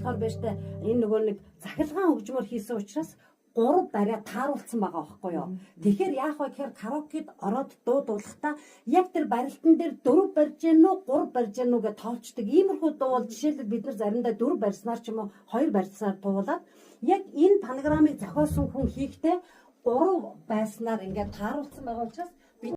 болохоор байж та энэ нөгөө нэг захиргаан хөгжмөр хийсэн учраас 3 бариа тааруулсан байгаа байхгүй юу. Тэгэхээр яах вэ гэхээр караокед ороод дуулахдаа яг тэр барилтан дээр 4 барьж гэнэ үү 3 барьж гэнэ үү гэж тоолчдаг. Иймэрхүү дуу бол жишээлбэл бид нар заримдаа 4 барьснаар ч юм уу 2 барьснаар дуулаад яг энэ панограмыг зохиосон хүн хийхдээ 3 байснаар ингээд тааруулсан байгаа учраас